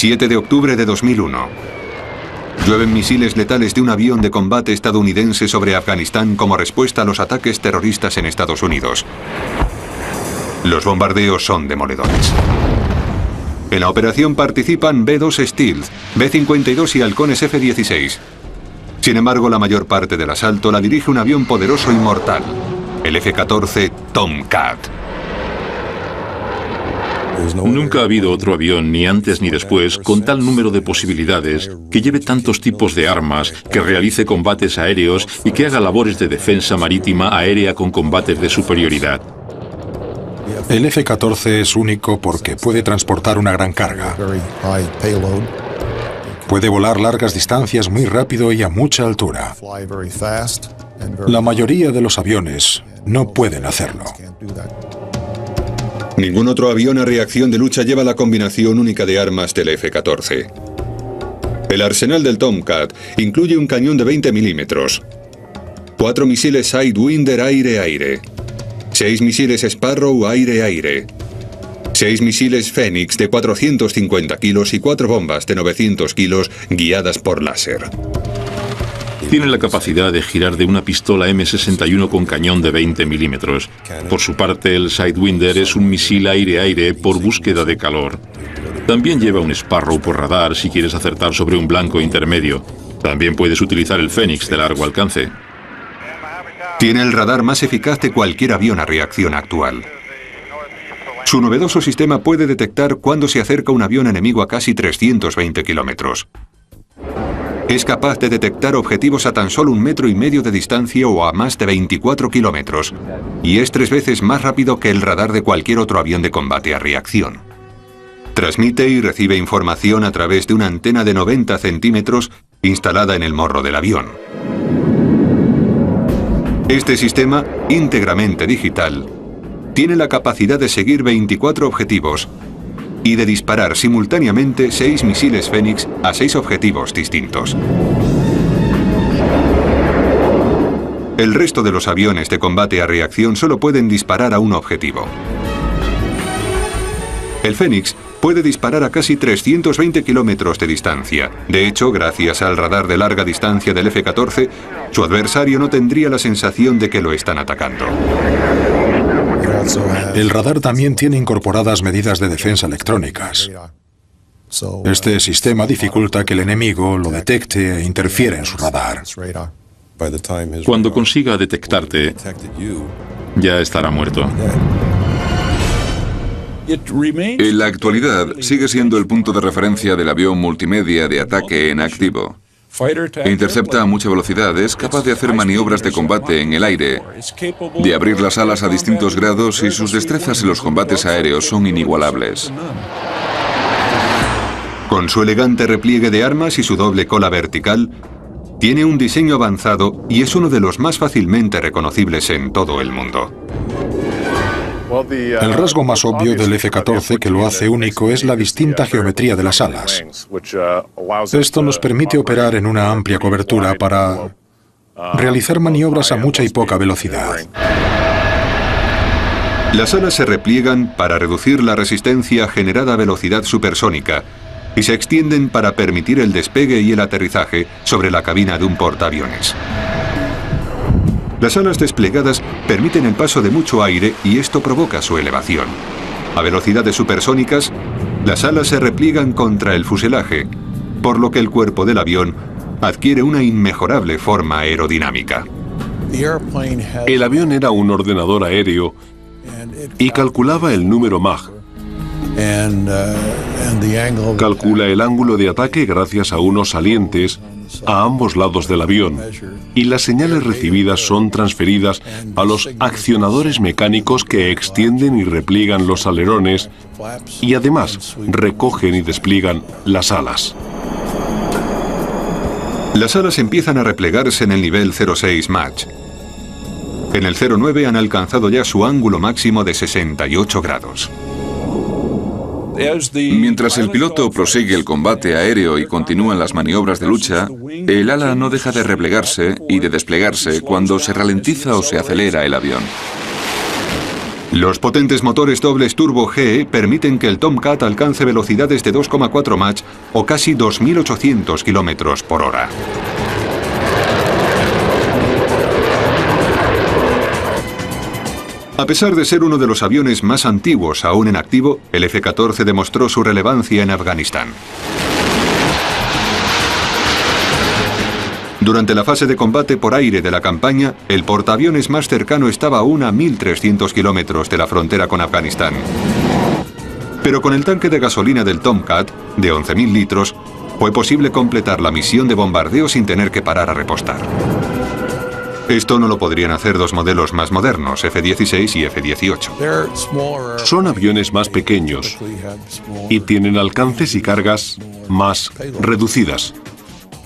7 de octubre de 2001. Llueven misiles letales de un avión de combate estadounidense sobre Afganistán como respuesta a los ataques terroristas en Estados Unidos. Los bombardeos son demoledores. En la operación participan B-2 Stealth, B-52 y halcones F-16. Sin embargo, la mayor parte del asalto la dirige un avión poderoso y mortal, el F-14 Tomcat. Nunca ha habido otro avión, ni antes ni después, con tal número de posibilidades, que lleve tantos tipos de armas, que realice combates aéreos y que haga labores de defensa marítima aérea con combates de superioridad. El F-14 es único porque puede transportar una gran carga. Puede volar largas distancias muy rápido y a mucha altura. La mayoría de los aviones no pueden hacerlo. Ningún otro avión a reacción de lucha lleva la combinación única de armas del F-14. El arsenal del Tomcat incluye un cañón de 20 milímetros, 4 misiles Sidewinder aire-aire, 6 misiles Sparrow aire-aire, 6 misiles Phoenix de 450 kilos y 4 bombas de 900 kilos guiadas por láser. Tiene la capacidad de girar de una pistola M61 con cañón de 20 milímetros. Por su parte, el Sidewinder es un misil aire-aire por búsqueda de calor. También lleva un Sparrow por radar si quieres acertar sobre un blanco intermedio. También puedes utilizar el Phoenix de largo alcance. Tiene el radar más eficaz de cualquier avión a reacción actual. Su novedoso sistema puede detectar cuando se acerca un avión enemigo a casi 320 kilómetros. Es capaz de detectar objetivos a tan solo 1,5 metros de distancia o a más de 24 kilómetros, y es 3 veces más rápido que el radar de cualquier otro avión de combate a reacción. Transmite y recibe información a través de una antena de 90 centímetros instalada en el morro del avión. Este sistema, íntegramente digital, tiene la capacidad de seguir 24 objetivos y de disparar simultáneamente 6 misiles Phoenix a 6 objetivos distintos. El resto de los aviones de combate a reacción solo pueden disparar a un objetivo. El Phoenix puede disparar a casi 320 kilómetros de distancia. De hecho, gracias al radar de larga distancia del F-14, su adversario no tendría la sensación de que lo están atacando. El radar también tiene incorporadas medidas de defensa electrónicas. Este sistema dificulta que el enemigo lo detecte e interfiera en su radar. Cuando consiga detectarte, ya estará muerto. En la actualidad, sigue siendo el punto de referencia del avión multimedia de ataque en activo. Intercepta a mucha velocidad, es capaz de hacer maniobras de combate en el aire, de abrir las alas a distintos grados y sus destrezas en los combates aéreos son inigualables. Con su elegante repliegue de armas y su doble cola vertical, tiene un diseño avanzado y es uno de los más fácilmente reconocibles en todo el mundo. El rasgo más obvio del F-14 que lo hace único es la distinta geometría de las alas. Esto nos permite operar en una amplia cobertura para realizar maniobras a mucha y poca velocidad. Las alas se repliegan para reducir la resistencia generada a velocidad supersónica y se extienden para permitir el despegue y el aterrizaje sobre la cabina de un portaaviones. Las alas desplegadas permiten el paso de mucho aire y esto provoca su elevación. A velocidades supersónicas, las alas se repliegan contra el fuselaje, por lo que el cuerpo del avión adquiere una inmejorable forma aerodinámica. El avión era un ordenador aéreo y calculaba el número Mach. Calcula el ángulo de ataque gracias a unos salientes a ambos lados del avión, y las señales recibidas son transferidas a los accionadores mecánicos que extienden y repliegan los alerones y además recogen y despliegan las alas. Las alas empiezan a replegarse en el nivel 06 Mach. En el 09 han alcanzado ya su ángulo máximo de 68 grados. Mientras el piloto prosigue el combate aéreo y continúan las maniobras de lucha, el ala no deja de replegarse y de desplegarse cuando se ralentiza o se acelera el avión. Los potentes motores dobles turbo GE permiten que el Tomcat alcance velocidades de 2,4 Mach o casi 2.800 km por hora. A pesar de ser uno de los aviones más antiguos aún en activo, el F-14 demostró su relevancia en Afganistán. Durante la fase de combate por aire de la campaña, el portaaviones más cercano estaba aún a 1.300 kilómetros de la frontera con Afganistán. Pero con el tanque de gasolina del Tomcat, de 11.000 litros, fue posible completar la misión de bombardeo sin tener que parar a repostar. Esto no lo podrían hacer dos modelos más modernos, F-16 y F-18. Son aviones más pequeños y tienen alcances y cargas más reducidas.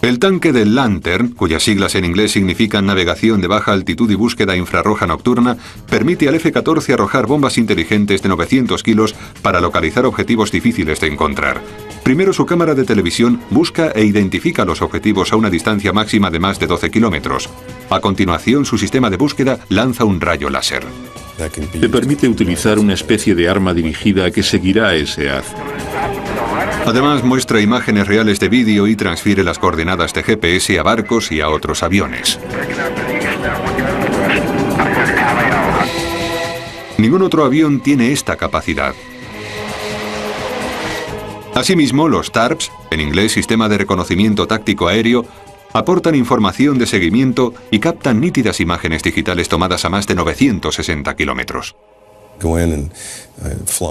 El tanque del Lantern, cuyas siglas en inglés significan navegación de baja altitud y búsqueda infrarroja nocturna, permite al F-14 arrojar bombas inteligentes de 900 kilos para localizar objetivos difíciles de encontrar. Primero su cámara de televisión busca e identifica los objetivos a una distancia máxima de más de 12 kilómetros. A continuación, su sistema de búsqueda lanza un rayo láser. Te permite utilizar una especie de arma dirigida que seguirá ese haz. Además, muestra imágenes reales de vídeo y transfiere las coordenadas de GPS a barcos y a otros aviones. Ningún otro avión tiene esta capacidad. Asimismo, los TARPs, en inglés Sistema de Reconocimiento Táctico Aéreo, aportan información de seguimiento y captan nítidas imágenes digitales tomadas a más de 960 kilómetros.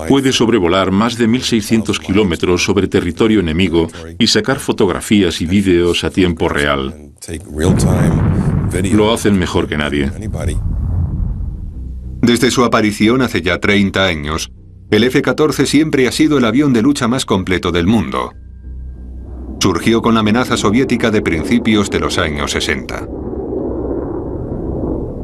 Puede sobrevolar más de 1.600 kilómetros sobre territorio enemigo y sacar fotografías y vídeos a tiempo real. Lo hacen mejor que nadie. Desde su aparición hace ya 30 años, el F-14 siempre ha sido el avión de lucha más completo del mundo. Surgió con la amenaza soviética de principios de los años 60.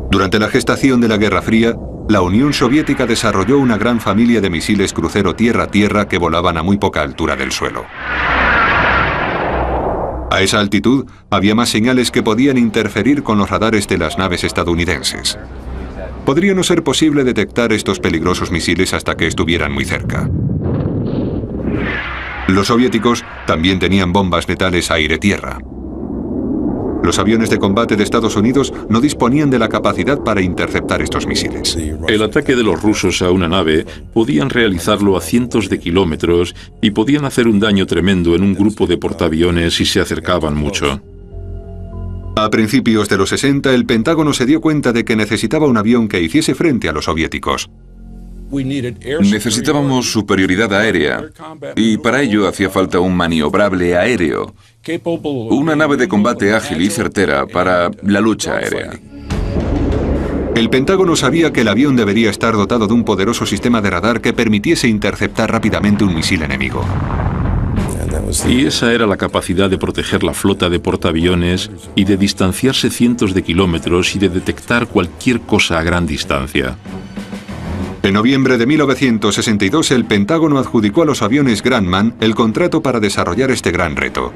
Durante la gestación de la Guerra Fría, la Unión Soviética desarrolló una gran familia de misiles crucero tierra-tierra que volaban a muy poca altura del suelo. A esa altitud, había más señales que podían interferir con los radares de las naves estadounidenses. Podría no ser posible detectar estos peligrosos misiles hasta que estuvieran muy cerca. Los soviéticos también tenían bombas letales aire-tierra. Los aviones de combate de Estados Unidos no disponían de la capacidad para interceptar estos misiles. El ataque de los rusos a una nave podían realizarlo a cientos de kilómetros y podían hacer un daño tremendo en un grupo de portaaviones si se acercaban mucho. A principios de los 60, el Pentágono se dio cuenta de que necesitaba un avión que hiciese frente a los soviéticos. Necesitábamos superioridad aérea y para ello hacía falta un maniobrable aéreo, una nave de combate ágil y certera para la lucha aérea. El Pentágono sabía que el avión debería estar dotado de un poderoso sistema de radar que permitiese interceptar rápidamente un misil enemigo. Y esa era la capacidad de proteger la flota de portaaviones y de distanciarse cientos de kilómetros y de detectar cualquier cosa a gran distancia. En noviembre de 1962, el Pentágono adjudicó a los aviones Grumman el contrato para desarrollar este gran reto.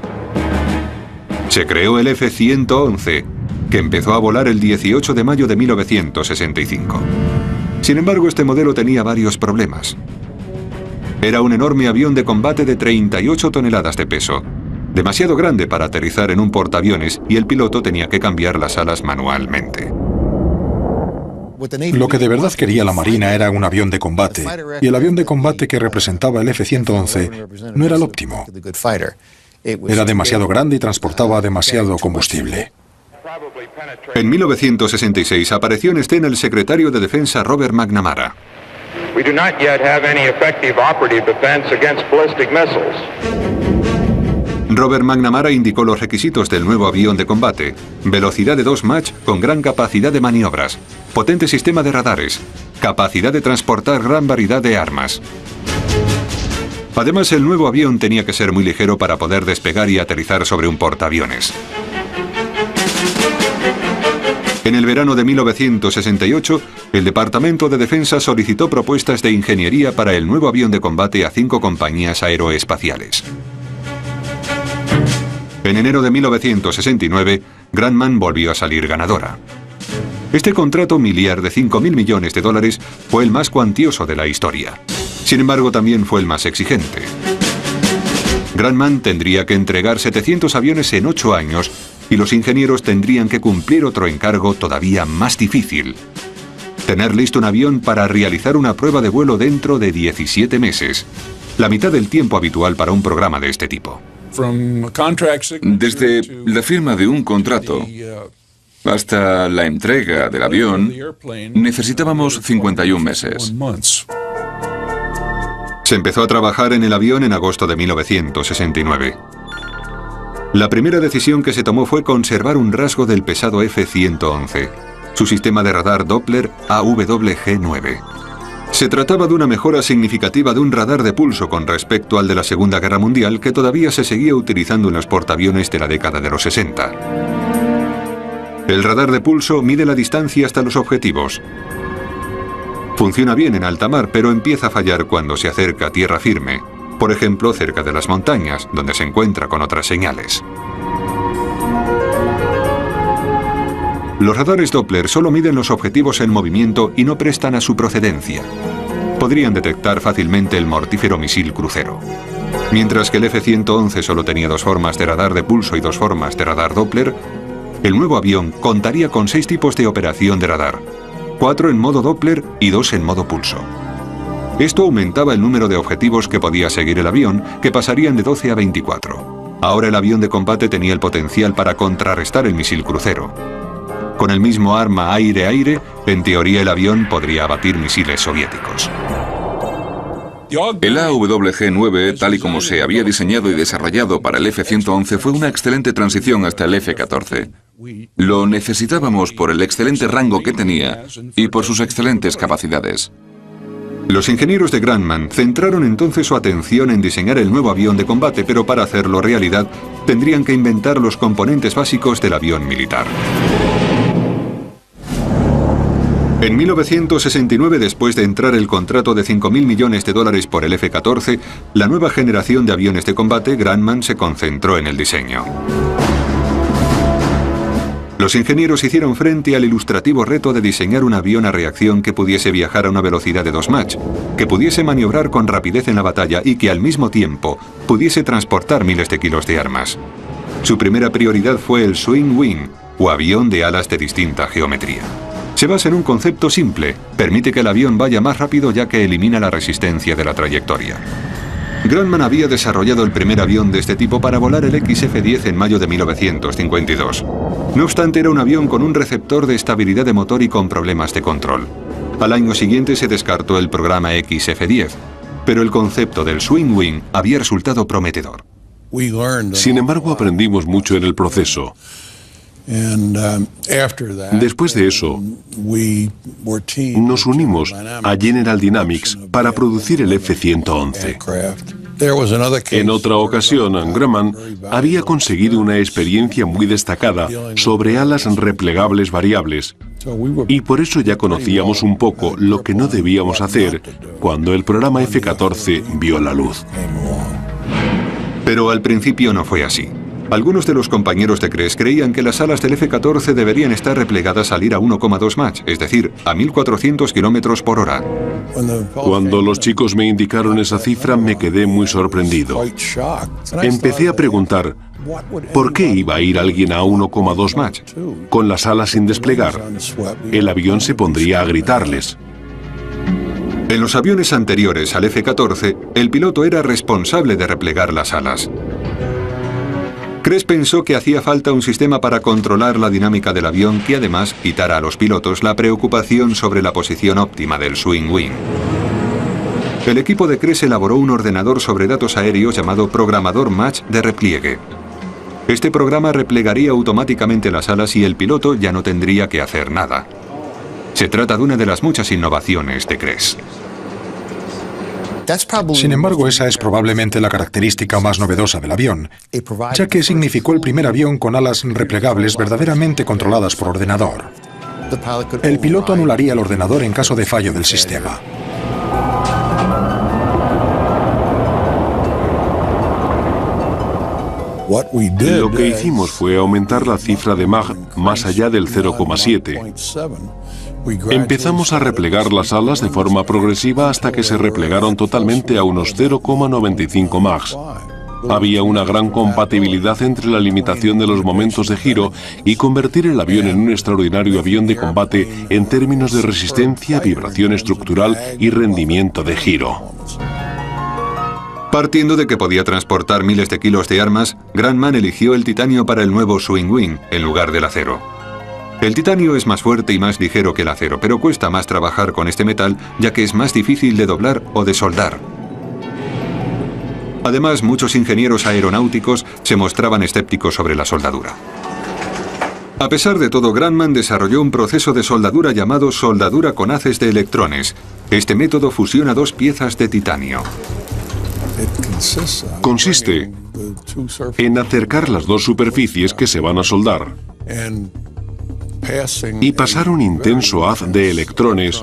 Se creó el F-111, que empezó a volar el 18 de mayo de 1965. Sin embargo, este modelo tenía varios problemas. Era un enorme avión de combate de 38 toneladas de peso, demasiado grande para aterrizar en un portaaviones, y el piloto tenía que cambiar las alas manualmente. Lo que de verdad quería la Marina era un avión de combate, y el avión de combate que representaba el F-111 no era el óptimo. Era demasiado grande y transportaba demasiado combustible. En 1966 apareció en escena el secretario de Defensa Robert McNamara. Robert McNamara indicó los requisitos del nuevo avión de combate: velocidad de 2 Mach con gran capacidad de maniobras, potente sistema de radares, capacidad de transportar gran variedad de armas. Además, el nuevo avión tenía que ser muy ligero para poder despegar y aterrizar sobre un portaaviones. En el verano de 1968, el Departamento de Defensa solicitó propuestas de ingeniería para el nuevo avión de combate a 5 compañías aeroespaciales. En enero de 1969, Grumman volvió a salir ganadora. Este contrato miliar de $5.000 millones fue el más cuantioso de la historia. Sin embargo, también fue el más exigente. Grumman tendría que entregar 700 aviones en 8 años y los ingenieros tendrían que cumplir otro encargo todavía más difícil: tener listo un avión para realizar una prueba de vuelo dentro de 17 meses, la mitad del tiempo habitual para un programa de este tipo. Desde la firma de un contrato hasta la entrega del avión, necesitábamos 51 meses. Se empezó a trabajar en el avión en agosto de 1969. La primera decisión que se tomó fue conservar un rasgo del pesado F-111, su sistema de radar Doppler AWG-9. Se trataba de una mejora significativa de un radar de pulso con respecto al de la Segunda Guerra Mundial que todavía se seguía utilizando en los portaaviones de la década de los 60. El radar de pulso mide la distancia hasta los objetivos. Funciona bien en alta mar, pero empieza a fallar cuando se acerca a tierra firme, por ejemplo, cerca de las montañas, donde se encuentra con otras señales. Los radares Doppler solo miden los objetivos en movimiento y no prestan a su procedencia. Podrían detectar fácilmente el mortífero misil crucero. Mientras que el F-111 solo tenía 2 formas de radar de pulso y 2 formas de radar Doppler, el nuevo avión contaría con 6 tipos de operación de radar, 4 en modo Doppler y 2 en modo pulso. Esto aumentaba el número de objetivos que podía seguir el avión, que pasarían de 12 a 24. Ahora el avión de combate tenía el potencial para contrarrestar el misil crucero. Con el mismo arma aire-aire, en teoría el avión podría abatir misiles soviéticos. El AWG-9, tal y como se había diseñado y desarrollado para el F-111, fue una excelente transición hasta el F-14. Lo necesitábamos por el excelente rango que tenía y por sus excelentes capacidades. Los ingenieros de Grumman centraron entonces su atención en diseñar el nuevo avión de combate, pero para hacerlo realidad tendrían que inventar los componentes básicos del avión militar. En 1969, después de entrar el contrato de $5.000 millones por el F-14, la nueva generación de aviones de combate, Grumman se concentró en el diseño. Los ingenieros hicieron frente al ilustrativo reto de diseñar un avión a reacción que pudiese viajar a una velocidad de 2 Mach, que pudiese maniobrar con rapidez en la batalla y que al mismo tiempo pudiese transportar miles de kilos de armas. Su primera prioridad fue el Swing Wing, o avión de alas de distinta geometría. Se basa en un concepto simple: permite que el avión vaya más rápido ya que elimina la resistencia de la trayectoria. Grumman había desarrollado el primer avión de este tipo para volar el XF-10 en mayo de 1952. No obstante, era un avión con un receptor de estabilidad de motor y con problemas de control. Al año siguiente se descartó el programa XF-10, pero el concepto del Swing Wing había resultado prometedor. Sin embargo, aprendimos mucho en el proceso. Después de eso, nos unimos a General Dynamics para producir el F-111. En otra ocasión, Grumman había conseguido una experiencia muy destacada sobre alas replegables variables, y por eso ya conocíamos un poco lo que no debíamos hacer cuando el programa F-14 vio la luz. Pero al principio no fue así. Algunos de los compañeros de Kress creían que las alas del F-14 deberían estar replegadas al ir a 1,2 Mach, es decir, a 1.400 km por hora. Cuando los chicos me indicaron esa cifra, me quedé muy sorprendido. Empecé a preguntar, ¿por qué iba a ir alguien a 1,2 Mach? Con las alas sin desplegar. El avión se pondría a gritarles. En los aviones anteriores al F-14, el piloto era responsable de replegar las alas. Kress pensó que hacía falta un sistema para controlar la dinámica del avión que además quitara a los pilotos la preocupación sobre la posición óptima del Swing Wing. El equipo de Kress elaboró un ordenador sobre datos aéreos llamado Programador Mach de repliegue. Este programa replegaría automáticamente las alas y el piloto ya no tendría que hacer nada. Se trata de una de las muchas innovaciones de Kress. Sin embargo, esa es probablemente la característica más novedosa del avión, ya que significó el primer avión con alas replegables verdaderamente controladas por ordenador. El piloto anularía el ordenador en caso de fallo del sistema. Lo que hicimos fue aumentar la cifra de Mach más allá del 0,7. Empezamos a replegar las alas de forma progresiva hasta que se replegaron totalmente a unos 0,95 Mach. Había una gran compatibilidad entre la limitación de los momentos de giro y convertir el avión en un extraordinario avión de combate en términos de resistencia, vibración estructural y rendimiento de giro. Partiendo de que podía transportar miles de kilos de armas, Grumman eligió el titanio para el nuevo Swing Wing en lugar del acero. El titanio es más fuerte y más ligero que el acero, pero cuesta más trabajar con este metal ya que es más difícil de doblar o de soldar. Además, muchos ingenieros aeronáuticos se mostraban escépticos sobre la soldadura. A pesar de todo, Grumman desarrolló un proceso de soldadura llamado soldadura con haces de electrones. Este método fusiona dos piezas de titanio. Consiste en acercar las dos superficies que se van a soldar y pasar un intenso haz de electrones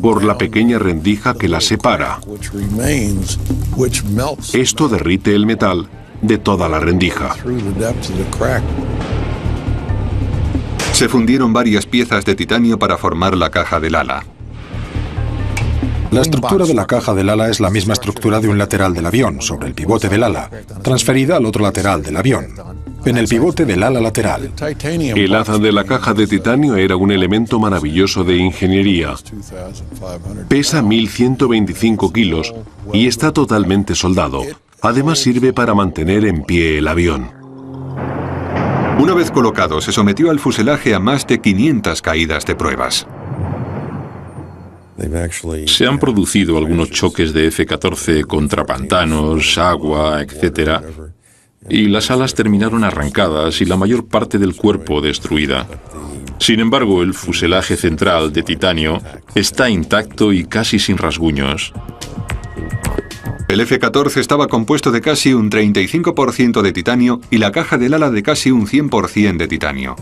por la pequeña rendija que las separa. Esto derrite el metal de toda la rendija. Se fundieron varias piezas de titanio para formar la caja del ala. La estructura de la caja del ala es la misma estructura de un lateral del avión, sobre el pivote del ala, transferida al otro lateral del avión, en el pivote del ala lateral. El haz de la caja de titanio era un elemento maravilloso de ingeniería. Pesa 1.125 kilos y está totalmente soldado. Además sirve para mantener en pie el avión. Una vez colocado, se sometió al fuselaje a más de 500 caídas de pruebas. Se han producido algunos choques de F-14 contra pantanos, agua, etc. Y las alas terminaron arrancadas y la mayor parte del cuerpo destruida. Sin embargo, el fuselaje central de titanio está intacto y casi sin rasguños. El F-14 estaba compuesto de casi un 35% de titanio y la caja del ala de casi un 100% de titanio.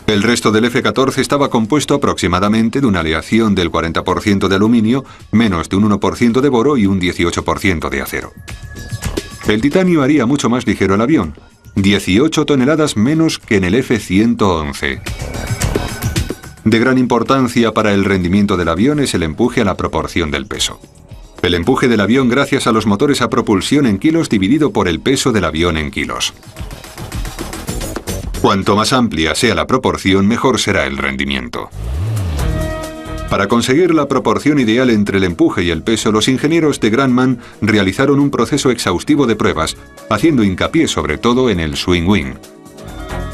El resto del F-14 estaba compuesto aproximadamente de una aleación del 40% de aluminio, menos de un 1% de boro y un 18% de acero. El titanio haría mucho más ligero el avión, 18 toneladas menos que en el F-111. De gran importancia para el rendimiento del avión es el empuje a la proporción del peso. El empuje del avión gracias a los motores a propulsión en kilos dividido por el peso del avión en kilos. Cuanto más amplia sea la proporción, mejor será el rendimiento. Para conseguir la proporción ideal entre el empuje y el peso, los ingenieros de Grumman realizaron un proceso exhaustivo de pruebas, haciendo hincapié sobre todo en el Swing Wing.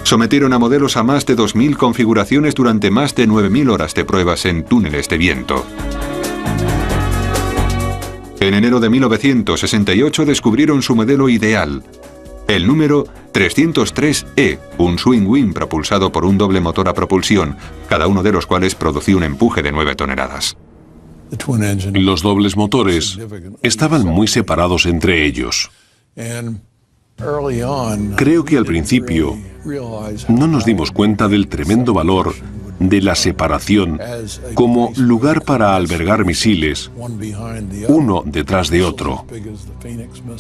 Sometieron a modelos a más de 2.000 configuraciones durante más de 9.000 horas de pruebas en túneles de viento. En enero de 1968 descubrieron su modelo ideal, el número 303E, un Swing Wing propulsado por un doble motor a propulsión, cada uno de los cuales producía un empuje de 9 toneladas. Los dobles motores estaban muy separados entre ellos. Creo que al principio no nos dimos cuenta del tremendo valor de la separación como lugar para albergar misiles, uno detrás de otro.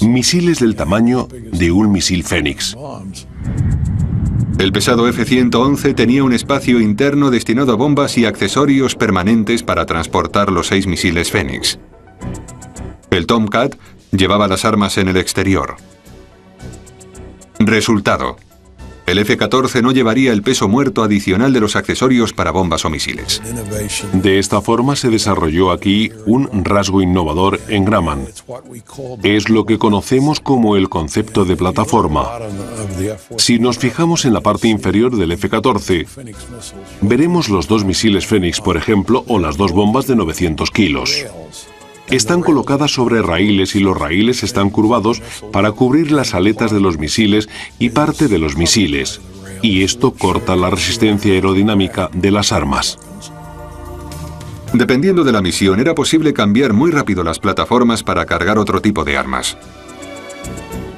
Misiles del tamaño de un misil Fénix. El pesado F-111 tenía un espacio interno destinado a bombas y accesorios permanentes para transportar los 6 misiles Fénix. El Tomcat llevaba las armas en el exterior. Resultado: el F-14 no llevaría el peso muerto adicional de los accesorios para bombas o misiles. De esta forma se desarrolló aquí un rasgo innovador en Grumman. Es lo que conocemos como el concepto de plataforma. Si nos fijamos en la parte inferior del F-14, veremos los 2 misiles Fénix, por ejemplo, o las 2 bombas de 900 kilos. Están colocadas sobre raíles y los raíles están curvados para cubrir las aletas de los misiles y parte de los misiles, y esto corta la resistencia aerodinámica de las armas. Dependiendo de la misión, era posible cambiar muy rápido las plataformas para cargar otro tipo de armas.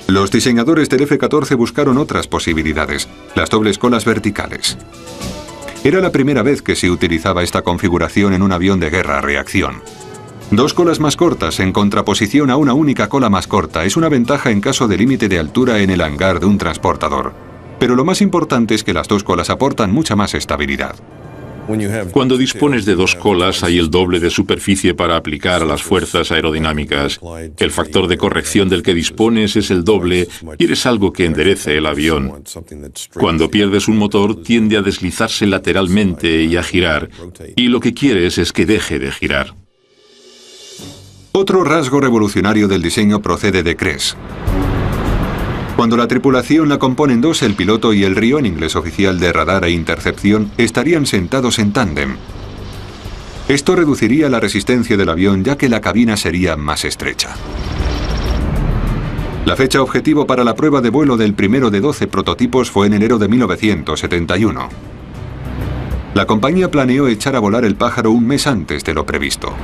Los diseñadores del F-14 buscaron otras posibilidades, las dobles colas verticales. Era la primera vez que se utilizaba esta configuración en un avión de guerra a reacción. 2 colas más cortas en contraposición a una única cola más corta es una ventaja en caso de límite de altura en el hangar de un transportador. Pero lo más importante es que las 2 colas aportan mucha más estabilidad. Cuando dispones de 2 colas hay el doble de superficie para aplicar a las fuerzas aerodinámicas. El factor de corrección del que dispones es el doble y quieres algo que enderece el avión. Cuando pierdes un motor tiende a deslizarse lateralmente y a girar, y lo que quieres es que deje de girar. Otro rasgo revolucionario del diseño procede de Kress. Cuando la tripulación la componen 2, el piloto y el RIO, en inglés oficial de radar e intercepción, estarían sentados en tándem. Esto reduciría la resistencia del avión, ya que la cabina sería más estrecha. La fecha objetivo para la prueba de vuelo del primero de 12 prototipos fue en enero de 1971. La compañía planeó echar a volar el pájaro un mes antes de lo previsto.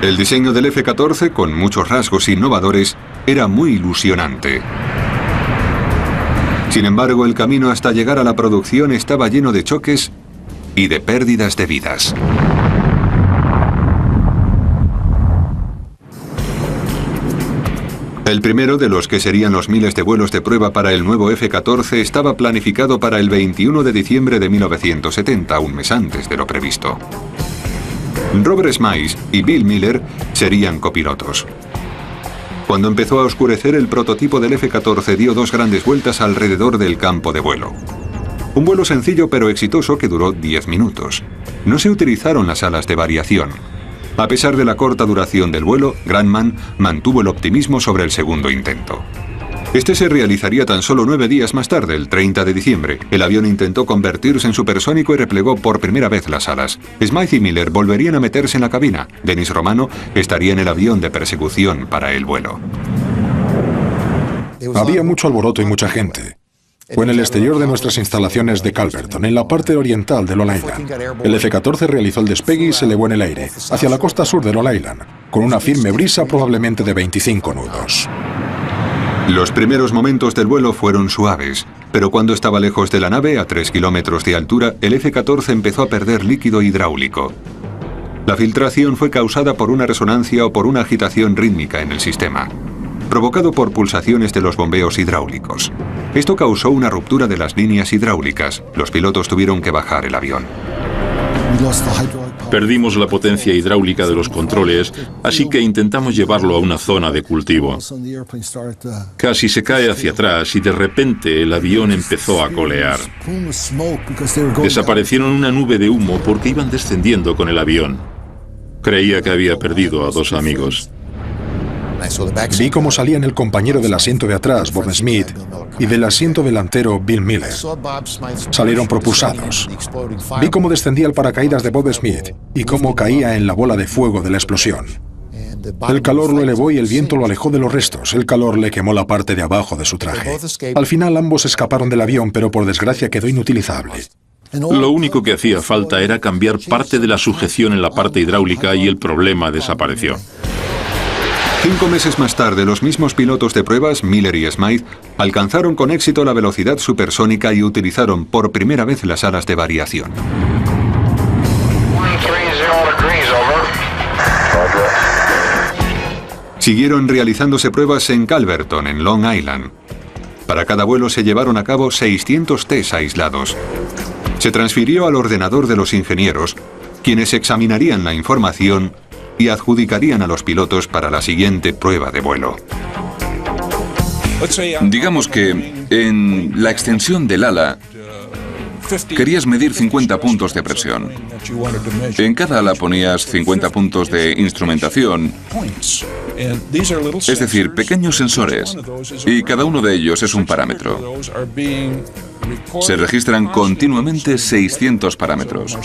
El diseño del F-14, con muchos rasgos innovadores, era muy ilusionante. Sin embargo, el camino hasta llegar a la producción estaba lleno de choques y de pérdidas de vidas. El primero de los que serían los miles de vuelos de prueba para el nuevo F-14 estaba planificado para el 21 de diciembre de 1970, un mes antes de lo previsto. Robert Smythe y Bill Miller serían copilotos. Cuando empezó a oscurecer, el prototipo del F-14 dio 2 grandes vueltas alrededor del campo de vuelo. Un vuelo sencillo pero exitoso que duró 10 minutos. No se utilizaron las alas de variación. A pesar de la corta duración del vuelo, Grumman mantuvo el optimismo sobre el segundo intento. Este se realizaría tan solo 9 días más tarde, el 30 de diciembre. El avión intentó convertirse en supersónico y replegó por primera vez las alas. Smythe y Miller volverían a meterse en la cabina. Dennis Romano estaría en el avión de persecución para el vuelo. Había mucho alboroto y mucha gente. Fue en el exterior de nuestras instalaciones de Calverton, en la parte oriental de Long Island. El F-14 realizó el despegue y se elevó en el aire, hacia la costa sur de Long Island, con una firme brisa probablemente de 25 nudos. Los primeros momentos del vuelo fueron suaves, pero cuando estaba lejos de la nave, a 3 kilómetros de altura, el F-14 empezó a perder líquido hidráulico. La filtración fue causada por una resonancia o por una agitación rítmica en el sistema, provocado por pulsaciones de los bombeos hidráulicos. Esto causó una ruptura de las líneas hidráulicas. Los pilotos tuvieron que bajar el avión. Perdimos la potencia hidráulica de los controles, así que intentamos llevarlo a una zona de cultivo. Casi se cae hacia atrás y de repente el avión empezó a colear. Desaparecieron una nube de humo porque iban descendiendo con el avión. Creía que había perdido a 2 amigos. Vi cómo salían el compañero del asiento de atrás, Bob Smith, y del asiento delantero, Bill Miller. Salieron propulsados. Vi cómo descendía el paracaídas de Bob Smith y cómo caía en la bola de fuego de la explosión. El calor lo elevó y el viento lo alejó de los restos. El calor le quemó la parte de abajo de su traje. Al final ambos escaparon del avión, pero por desgracia quedó inutilizable. Lo único que hacía falta era cambiar parte de la sujeción en la parte hidráulica y el problema desapareció. 5 meses más tarde, los mismos pilotos de pruebas, Miller y Smythe, alcanzaron con éxito la velocidad supersónica y utilizaron por primera vez las alas de variación. Siguieron realizándose pruebas en Calverton, en Long Island. Para cada vuelo se llevaron a cabo 600 tests aislados. Se transfirió al ordenador de los ingenieros, quienes examinarían la información y adjudicarían a los pilotos para la siguiente prueba de vuelo. Digamos que en la extensión del ala querías medir 50 puntos de presión. En cada ala ponías 50 puntos de instrumentación, es decir, pequeños sensores, y cada uno de ellos es un parámetro. Se registran continuamente 600 parámetros.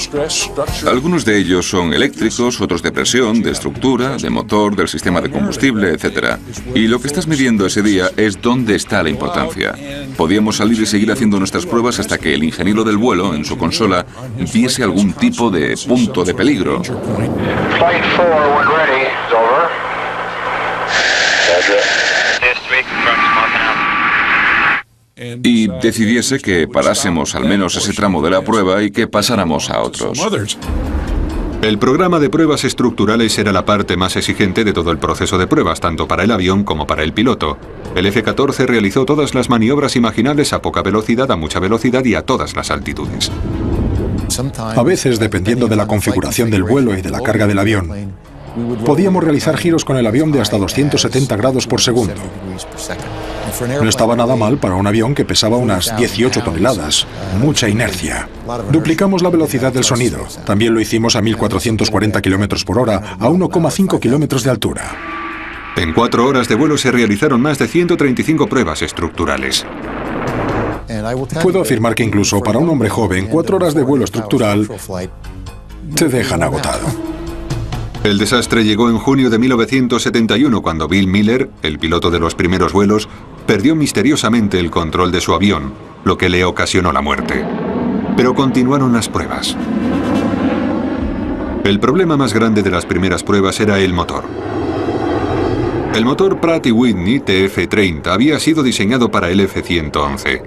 Algunos de ellos son eléctricos, otros de presión, de estructura, de motor, del sistema de combustible, etc. Y lo que estás midiendo ese día es dónde está la importancia. Podíamos salir y seguir haciendo nuestras pruebas hasta que el ingeniero del vuelo, en su consola, viese algún tipo de punto de peligro. Y decidiese que parásemos al menos ese tramo de la prueba y que pasáramos a otros. El programa de pruebas estructurales era la parte más exigente de todo el proceso de pruebas, tanto para el avión como para el piloto. El F-14 realizó todas las maniobras imaginables a poca velocidad, a mucha velocidad y a todas las altitudes. A veces, dependiendo de la configuración del vuelo y de la carga del avión, podíamos realizar giros con el avión de hasta 270 grados por segundo. No estaba nada mal para un avión que pesaba unas 18 toneladas, mucha inercia. Duplicamos la velocidad del sonido. También lo hicimos a 1440 km por hora, a 1,5 kilómetros de altura. En 4 horas de vuelo se realizaron más de 135 pruebas estructurales. Puedo afirmar que incluso para un hombre joven, 4 horas de vuelo estructural te dejan agotado. El desastre llegó en junio de 1971, cuando Bill Miller, el piloto de los primeros vuelos, perdió misteriosamente el control de su avión, lo que le ocasionó la muerte. Pero continuaron las pruebas. El problema más grande de las primeras pruebas era el motor. El motor Pratt & Whitney TF-30 había sido diseñado para el F-111.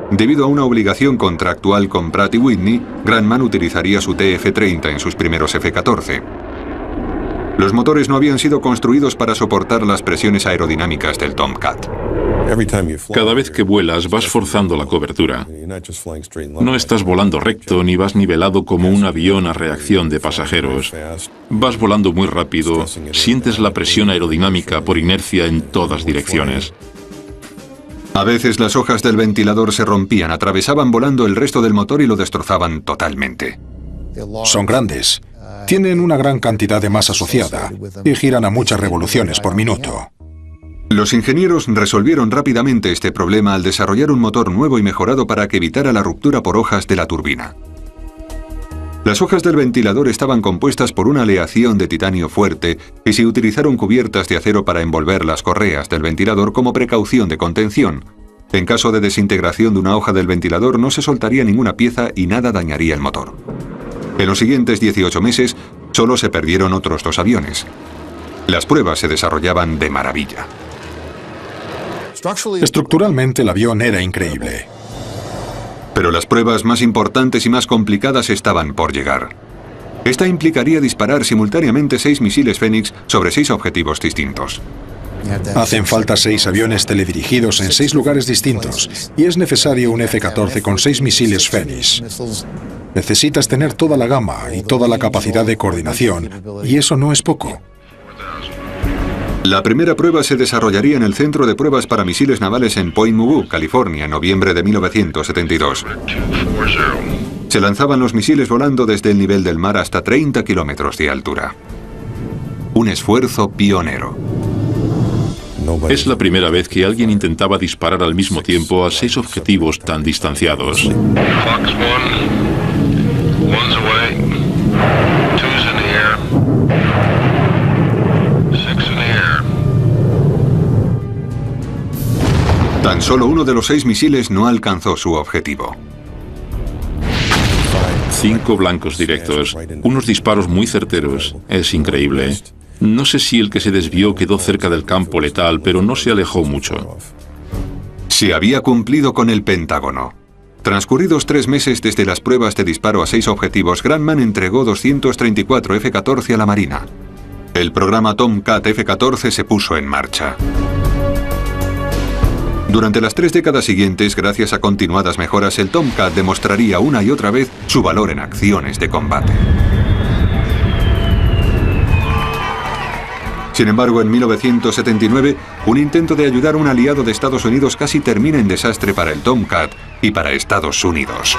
Debido a una obligación contractual con Pratt & Whitney, Grumman utilizaría su TF-30 en sus primeros F-14. Los motores no habían sido construidos para soportar las presiones aerodinámicas del Tomcat. Cada vez que vuelas vas forzando la cobertura. No estás volando recto ni vas nivelado como un avión a reacción de pasajeros. Vas volando muy rápido, sientes la presión aerodinámica por inercia en todas direcciones. A veces las hojas del ventilador se rompían, atravesaban volando el resto del motor y lo destrozaban totalmente. Son grandes. Tienen una gran cantidad de masa asociada y giran a muchas revoluciones por minuto. Los ingenieros resolvieron rápidamente este problema al desarrollar un motor nuevo y mejorado para que evitara la ruptura por hojas de la turbina. Las hojas del ventilador estaban compuestas por una aleación de titanio fuerte y se utilizaron cubiertas de acero para envolver las correas del ventilador como precaución de contención. En caso de desintegración de una hoja del ventilador no se soltaría ninguna pieza y nada dañaría el motor. En los siguientes 18 meses, solo se perdieron otros 2 aviones. Las pruebas se desarrollaban de maravilla. Estructuralmente el avión era increíble. Pero las pruebas más importantes y más complicadas estaban por llegar. Esta implicaría disparar simultáneamente 6 misiles Fénix sobre 6 objetivos distintos. Hacen falta 6 aviones teledirigidos en 6 lugares distintos y es necesario un F-14 con 6 misiles Fénix. Necesitas tener toda la gama y toda la capacidad de coordinación, y eso no es poco. La primera prueba se desarrollaría en el Centro de Pruebas para Misiles Navales en Point Mugu, California, en noviembre de 1972. Se lanzaban los misiles volando desde el nivel del mar hasta 30 kilómetros de altura. Un esfuerzo pionero. Es la primera vez que alguien intentaba disparar al mismo tiempo a 6 objetivos tan distanciados. One's away, 2's in the air, 6 in the air. Tan solo uno de los 6 misiles no alcanzó su objetivo. 5 blancos directos, unos disparos muy certeros. Es increíble. No sé si el que se desvió quedó cerca del campo letal, pero no se alejó mucho. Se había cumplido con el Pentágono. Transcurridos 3 meses desde las pruebas de disparo a 6 objetivos, Grumman entregó 234 F-14 a la Marina. El programa Tomcat F-14 se puso en marcha. Durante las 3 décadas siguientes, gracias a continuadas mejoras, el Tomcat demostraría una y otra vez su valor en acciones de combate. Sin embargo, en 1979, un intento de ayudar a un aliado de Estados Unidos casi termina en desastre para el Tomcat y para Estados Unidos.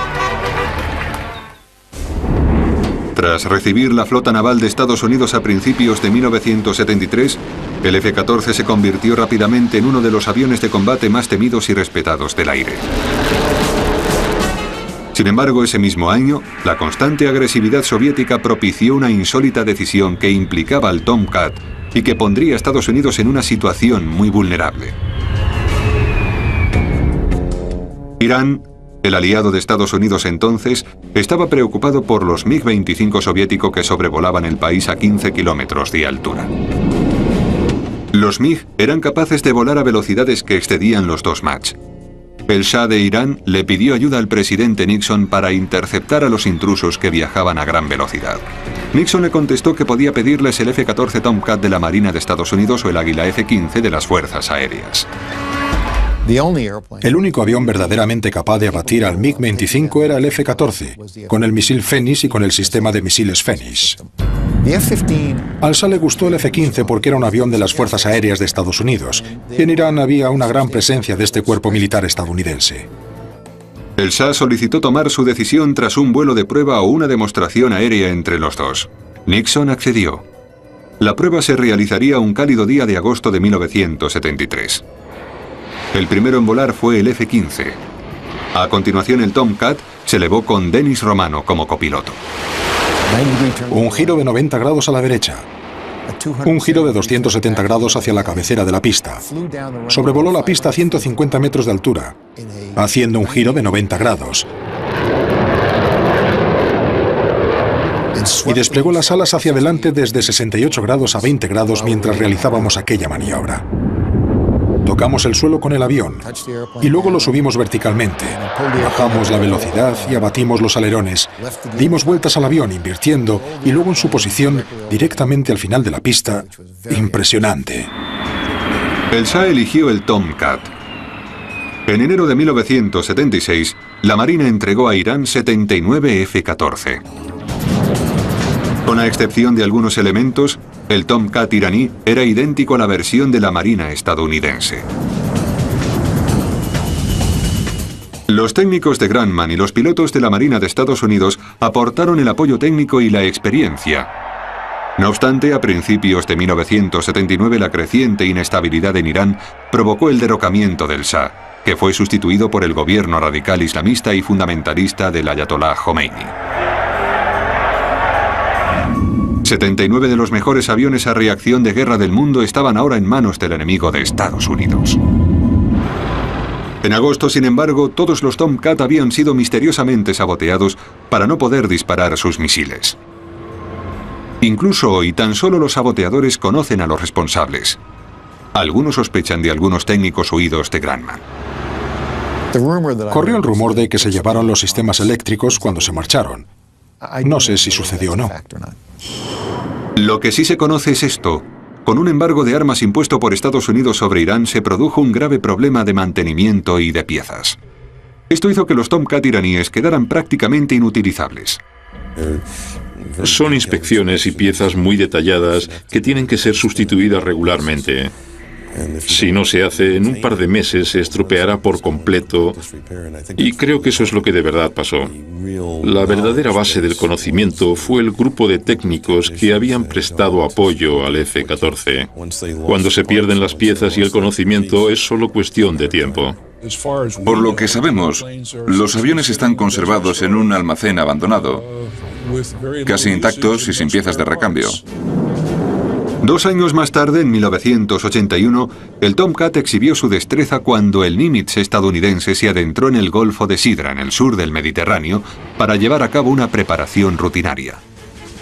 Tras recibir la flota naval de Estados Unidos a principios de 1973, el F-14 se convirtió rápidamente en uno de los aviones de combate más temidos y respetados del aire. Sin embargo, ese mismo año, la constante agresividad soviética propició una insólita decisión que implicaba al Tomcat y que pondría a Estados Unidos en una situación muy vulnerable. Irán, el aliado de Estados Unidos entonces, estaba preocupado por los MiG-25 soviéticos que sobrevolaban el país a 15 kilómetros de altura. Los MiG eran capaces de volar a velocidades que excedían los 2 Mach. El Shah de Irán le pidió ayuda al presidente Nixon para interceptar a los intrusos que viajaban a gran velocidad. Nixon le contestó que podía pedirles el F-14 Tomcat de la Marina de Estados Unidos o el Águila F-15 de las Fuerzas Aéreas. El único avión verdaderamente capaz de abatir al MiG-25 era el F-14, con el misil Fenix y con el sistema de misiles Fenix. Al Shah le gustó el F-15 porque era un avión de las Fuerzas Aéreas de Estados Unidos, y en Irán había una gran presencia de este cuerpo militar estadounidense. El Shah solicitó tomar su decisión tras un vuelo de prueba o una demostración aérea entre los dos. Nixon accedió. La prueba se realizaría un cálido día de agosto de 1973. El primero en volar fue el F-15. A continuación, el Tomcat se elevó con Dennis Romano como copiloto. Un giro de 90 grados a la derecha. Un giro de 270 grados hacia la cabecera de la pista. Sobrevoló la pista a 150 metros de altura, haciendo un giro de 90 grados. Y desplegó las alas hacia adelante desde 68 grados a 20 grados mientras realizábamos aquella maniobra. Tocamos el suelo con el avión y luego lo subimos verticalmente. Bajamos la velocidad y abatimos los alerones. Dimos vueltas al avión invirtiendo y luego en su posición directamente al final de la pista. Impresionante. El Shah eligió el Tomcat. En enero de 1976, la Marina entregó a Irán 79 F-14. Con la excepción de algunos elementos, el Tomcat iraní era idéntico a la versión de la Marina estadounidense. Los técnicos de Grumman y los pilotos de la Marina de Estados Unidos aportaron el apoyo técnico y la experiencia. No obstante, a principios de 1979 la creciente inestabilidad en Irán provocó el derrocamiento del Shah, que fue sustituido por el gobierno radical islamista y fundamentalista del Ayatollah Khomeini. 79 de los mejores aviones a reacción de guerra del mundo estaban ahora en manos del enemigo de Estados Unidos. En agosto, sin embargo, todos los Tomcat habían sido misteriosamente saboteados para no poder disparar sus misiles. Incluso hoy, tan solo los saboteadores conocen a los responsables. Algunos sospechan de algunos técnicos huidos de Grumman. Corrió el rumor de que se llevaron los sistemas eléctricos cuando se marcharon. No sé si sucedió o no. Lo que sí se conoce es esto. Con un embargo de armas impuesto por Estados Unidos sobre Irán se produjo un grave problema de mantenimiento y de piezas. Esto hizo que los Tomcat iraníes quedaran prácticamente inutilizables. Son inspecciones y piezas muy detalladas que tienen que ser sustituidas regularmente. Si no se hace, en un par de meses se estropeará por completo y creo que eso es lo que de verdad pasó. La verdadera base del conocimiento fue el grupo de técnicos que habían prestado apoyo al F-14. Cuando se pierden las piezas y el conocimiento es solo cuestión de tiempo. Por lo que sabemos, los aviones están conservados en un almacén abandonado, casi intactos y sin piezas de recambio. 2 años más tarde, en 1981, el Tomcat exhibió su destreza cuando el Nimitz estadounidense se adentró en el Golfo de Sidra, en el sur del Mediterráneo, para llevar a cabo una preparación rutinaria.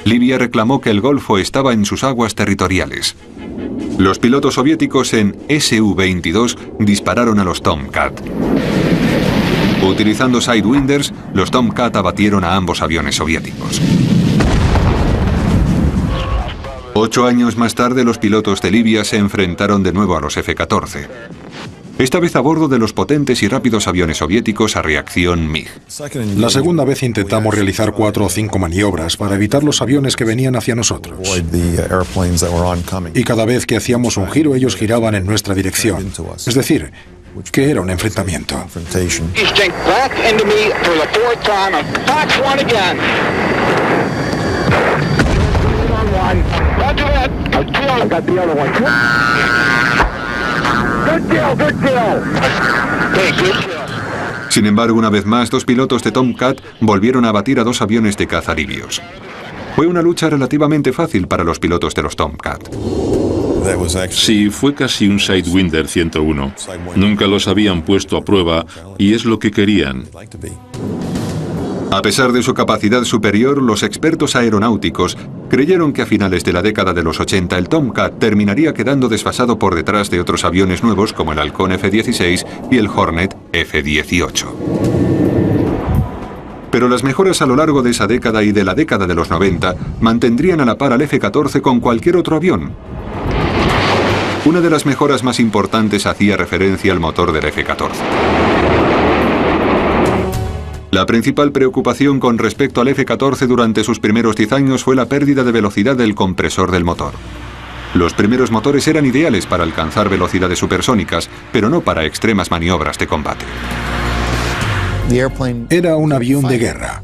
Libia reclamó que el Golfo estaba en sus aguas territoriales. Los pilotos soviéticos en Su-22 dispararon a los Tomcat. Utilizando Sidewinders, los Tomcat abatieron a ambos aviones soviéticos. 8 años más tarde, los pilotos de Libia se enfrentaron de nuevo a los F-14. Esta vez a bordo de los potentes y rápidos aviones soviéticos a reacción MiG. La segunda vez intentamos realizar 4 o 5 maniobras para evitar los aviones que venían hacia nosotros. Y cada vez que hacíamos un giro, ellos giraban en nuestra dirección. Es decir, que era un enfrentamiento. Sin embargo, una vez más, 2 pilotos de Tomcat volvieron a abatir a 2 aviones de caza libios. Fue una lucha relativamente fácil para los pilotos de los Tomcat. Sí, fue casi un Sidewinder 101. Nunca los habían puesto a prueba y es lo que querían. A pesar de su capacidad superior, los expertos aeronáuticos creyeron que a finales de la década de los 80 el Tomcat terminaría quedando desfasado por detrás de otros aviones nuevos como el Halcón F-16 y el Hornet F-18. Pero las mejoras a lo largo de esa década y de la década de los 90 mantendrían a la par al F-14 con cualquier otro avión. Una de las mejoras más importantes hacía referencia al motor del F-14. La principal preocupación con respecto al F-14 durante sus primeros 10 años fue la pérdida de velocidad del compresor del motor. Los primeros motores eran ideales para alcanzar velocidades supersónicas, pero no para extremas maniobras de combate. Era un avión de guerra.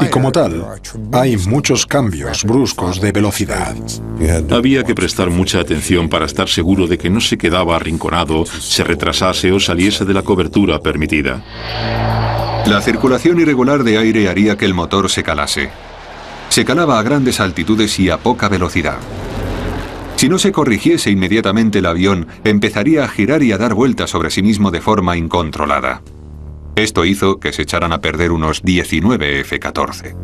Y como tal, hay muchos cambios bruscos de velocidad. Había que prestar mucha atención para estar seguro de que no se quedaba arrinconado, se retrasase o saliese de la cobertura permitida. La circulación irregular de aire haría que el motor se calase. Se calaba a grandes altitudes y a poca velocidad. Si no se corrigiese inmediatamente el avión, empezaría a girar y a dar vueltas sobre sí mismo de forma incontrolada. Esto hizo que se echaran a perder unos 19 F-14.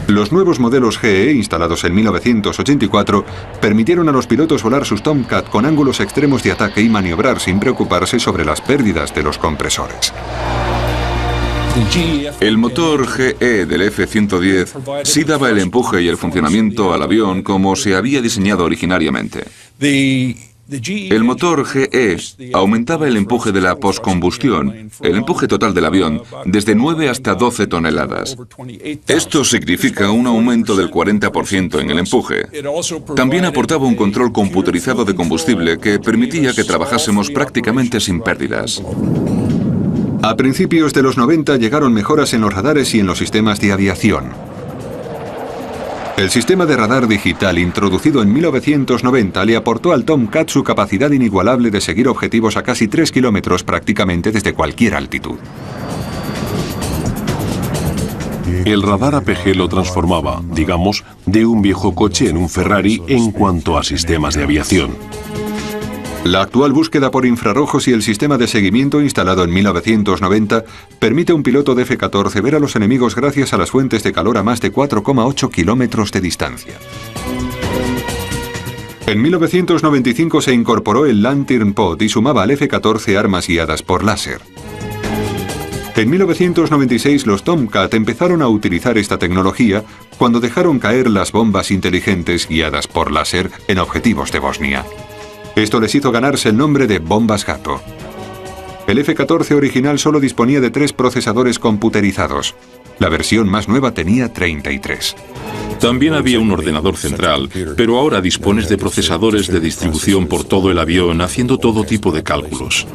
Los nuevos modelos GE, instalados en 1984, permitieron a los pilotos volar sus Tomcat con ángulos extremos de ataque y maniobrar sin preocuparse sobre las pérdidas de los compresores. El motor GE del F-110 sí daba el empuje y el funcionamiento al avión como se había diseñado originariamente. El motor GE aumentaba el empuje de la postcombustión, el empuje total del avión, desde 9 hasta 12 toneladas. Esto significa un aumento del 40% en el empuje. También aportaba un control computerizado de combustible que permitía que trabajásemos prácticamente sin pérdidas. A principios de los 90 llegaron mejoras en los radares y en los sistemas de aviación. El sistema de radar digital introducido en 1990 le aportó al Tomcat su capacidad inigualable de seguir objetivos a casi 3 kilómetros prácticamente desde cualquier altitud. El radar APG lo transformaba, digamos, de un viejo coche en un Ferrari en cuanto a sistemas de aviación. La actual búsqueda por infrarrojos y el sistema de seguimiento instalado en 1990 permite a un piloto de F-14 ver a los enemigos gracias a las fuentes de calor a más de 4,8 kilómetros de distancia. En 1995 se incorporó el Lantern Pod y sumaba al F-14 armas guiadas por láser. En 1996 los Tomcat empezaron a utilizar esta tecnología cuando dejaron caer las bombas inteligentes guiadas por láser en objetivos de Bosnia. Esto les hizo ganarse el nombre de bombas gato. El F-14 original solo disponía de 3 procesadores computerizados. La versión más nueva tenía 33. También había un ordenador central, pero ahora dispones de procesadores de distribución por todo el avión, haciendo todo tipo de cálculos.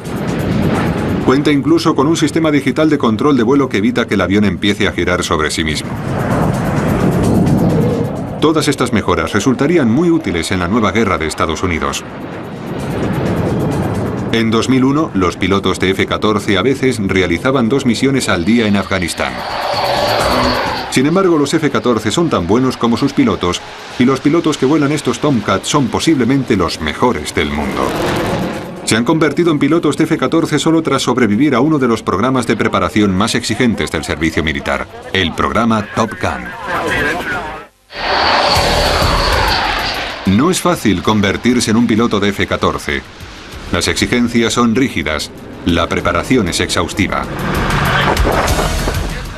Cuenta incluso con un sistema digital de control de vuelo que evita que el avión empiece a girar sobre sí mismo. Todas estas mejoras resultarían muy útiles en la nueva guerra de Estados Unidos. En 2001, los pilotos de F-14 a veces realizaban 2 misiones al día en Afganistán. Sin embargo, los F-14 son tan buenos como sus pilotos, y los pilotos que vuelan estos Tomcat son posiblemente los mejores del mundo. Se han convertido en pilotos de F-14 solo tras sobrevivir a uno de los programas de preparación más exigentes del servicio militar, el programa Top Gun. No es fácil convertirse en un piloto de F-14. Las exigencias son rígidas, la preparación es exhaustiva.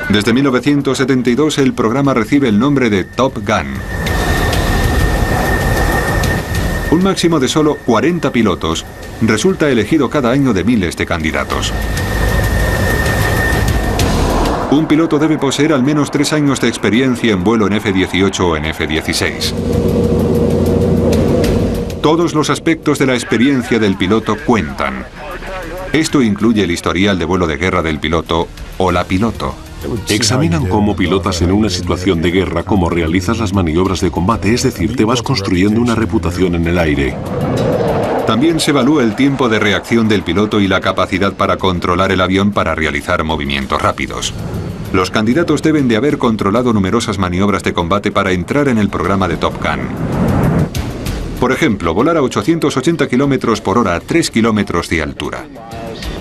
Desde 1972 el programa recibe el nombre de Top Gun. Un máximo de solo 40 pilotos resulta elegido cada año de miles de candidatos. Un piloto debe poseer al menos 3 años de experiencia en vuelo en F-18 o en F-16. Todos los aspectos de la experiencia del piloto cuentan. Esto incluye el historial de vuelo de guerra del piloto o la piloto. Examinan cómo pilotas en una situación de guerra, cómo realizas las maniobras de combate, es decir, te vas construyendo una reputación en el aire. También se evalúa el tiempo de reacción del piloto y la capacidad para controlar el avión para realizar movimientos rápidos. Los candidatos deben de haber controlado numerosas maniobras de combate para entrar en el programa de Top Gun. Por ejemplo, volar a 880 km por hora a 3 kilómetros de altura.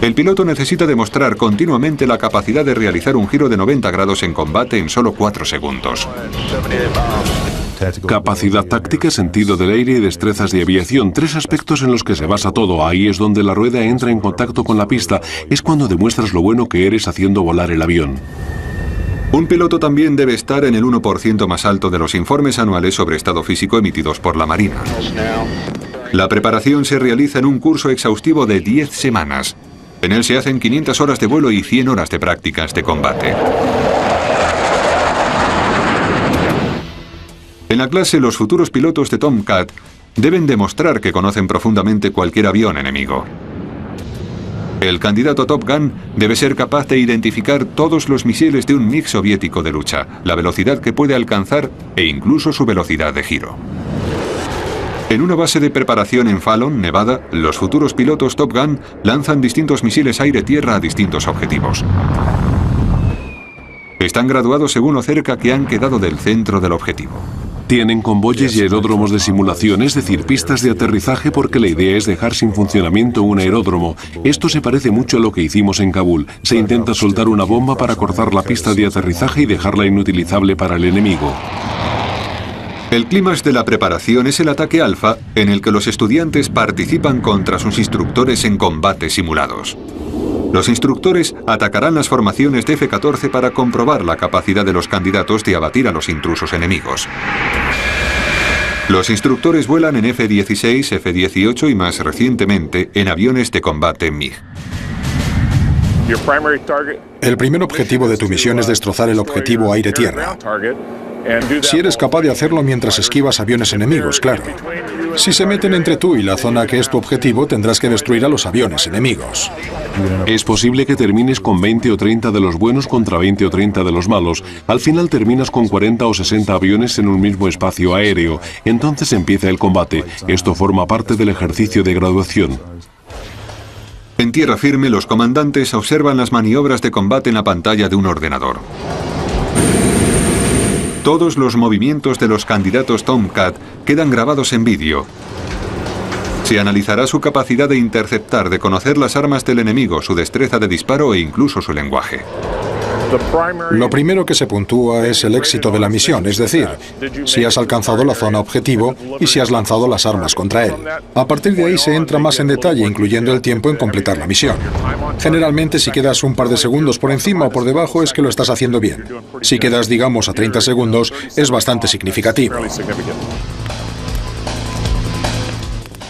El piloto necesita demostrar continuamente la capacidad de realizar un giro de 90 grados en combate en solo 4 segundos. Capacidad táctica, sentido del aire y destrezas de aviación, 3 aspectos en los que se basa todo. Ahí es donde la rueda entra en contacto con la pista. Es cuando demuestras lo bueno que eres haciendo volar el avión. Un piloto también debe estar en el 1% más alto de los informes anuales sobre estado físico emitidos por la Marina. La preparación se realiza en un curso exhaustivo de 10 semanas. En él se hacen 500 horas de vuelo y 100 horas de prácticas de combate. En la clase, los futuros pilotos de Tomcat deben demostrar que conocen profundamente cualquier avión enemigo. El candidato Top Gun debe ser capaz de identificar todos los misiles de un MiG soviético de lucha, la velocidad que puede alcanzar e incluso su velocidad de giro. En una base de preparación en Fallon, Nevada, los futuros pilotos Top Gun lanzan distintos misiles aire-tierra a distintos objetivos. Están graduados según lo cerca que han quedado del centro del objetivo. Tienen convoyes y aeródromos de simulación, es decir, pistas de aterrizaje, porque la idea es dejar sin funcionamiento un aeródromo. Esto se parece mucho a lo que hicimos en Kabul. Se intenta soltar una bomba para cortar la pista de aterrizaje y dejarla inutilizable para el enemigo. El clímax de la preparación es el ataque alfa, en el que los estudiantes participan contra sus instructores en combates simulados. Los instructores atacarán las formaciones de F-14 para comprobar la capacidad de los candidatos de abatir a los intrusos enemigos. Los instructores vuelan en F-16, F-18 y más recientemente en aviones de combate MiG. El primer objetivo de tu misión es destrozar el objetivo aire-tierra. Si eres capaz de hacerlo mientras esquivas aviones enemigos, claro. Si se meten entre tú y la zona que es tu objetivo, tendrás que destruir a los aviones enemigos. Es posible que termines con 20 o 30 de los buenos contra 20 o 30 de los malos. Al final terminas con 40 o 60 aviones en un mismo espacio aéreo. Entonces empieza el combate. Esto forma parte del ejercicio de graduación. En tierra firme, los comandantes observan las maniobras de combate en la pantalla de un ordenador. Todos los movimientos de los candidatos Tomcat quedan grabados en vídeo. Se analizará su capacidad de interceptar, de conocer las armas del enemigo, su destreza de disparo e incluso su lenguaje. Lo primero que se puntúa es el éxito de la misión, es decir, si has alcanzado la zona objetivo y si has lanzado las armas contra él. A partir de ahí se entra más en detalle, incluyendo el tiempo en completar la misión. Generalmente, si quedas un par de segundos por encima o por debajo, es que lo estás haciendo bien. Si quedas, digamos, a 30 segundos, es bastante significativo.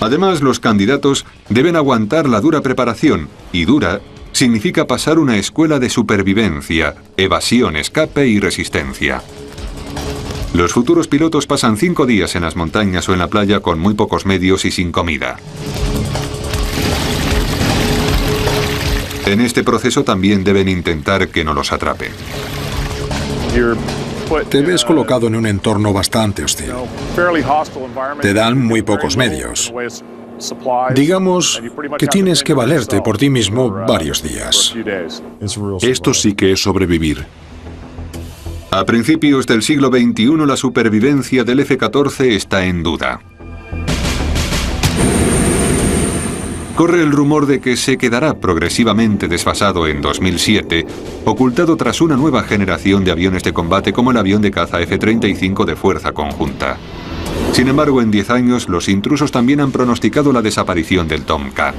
Además, los candidatos deben aguantar la dura preparación, y dura significa pasar una escuela de supervivencia, evasión, escape y resistencia. Los futuros pilotos pasan 5 días en las montañas o en la playa con muy pocos medios y sin comida. En este proceso también deben intentar que no los atrapen. Te ves colocado en un entorno bastante hostil. Te dan muy pocos medios. Digamos que tienes que valerte por ti mismo varios días. Esto sí que es sobrevivir. A principios del siglo XXI, la supervivencia del F-14 está en duda. Corre el rumor de que se quedará progresivamente desfasado en 2007, ocultado tras una nueva generación de aviones de combate como el avión de caza F-35 de fuerza conjunta. Sin embargo, en 10 años, los intrusos también han pronosticado la desaparición del Tomcat.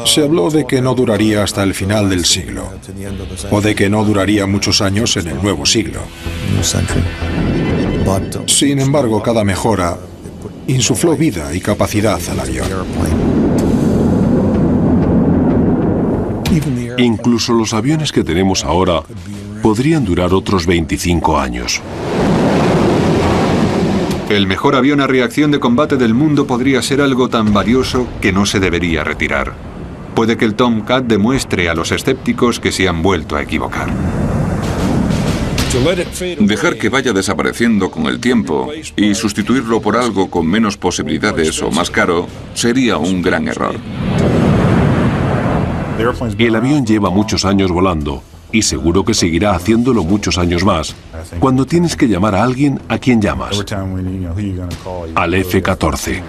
Se habló de que no duraría hasta el final del siglo, o de que no duraría muchos años en el nuevo siglo. Sin embargo, cada mejora insufló vida y capacidad al avión. Incluso los aviones que tenemos ahora podrían durar otros 25 años. El mejor avión a reacción de combate del mundo podría ser algo tan valioso que no se debería retirar. Puede que el Tomcat demuestre a los escépticos que se han vuelto a equivocar. Dejar que vaya desapareciendo con el tiempo y sustituirlo por algo con menos posibilidades o más caro sería un gran error. El avión lleva muchos años volando y seguro que seguirá haciéndolo muchos años más. Cuando tienes que llamar a alguien, ¿a quién llamas? Al F-14.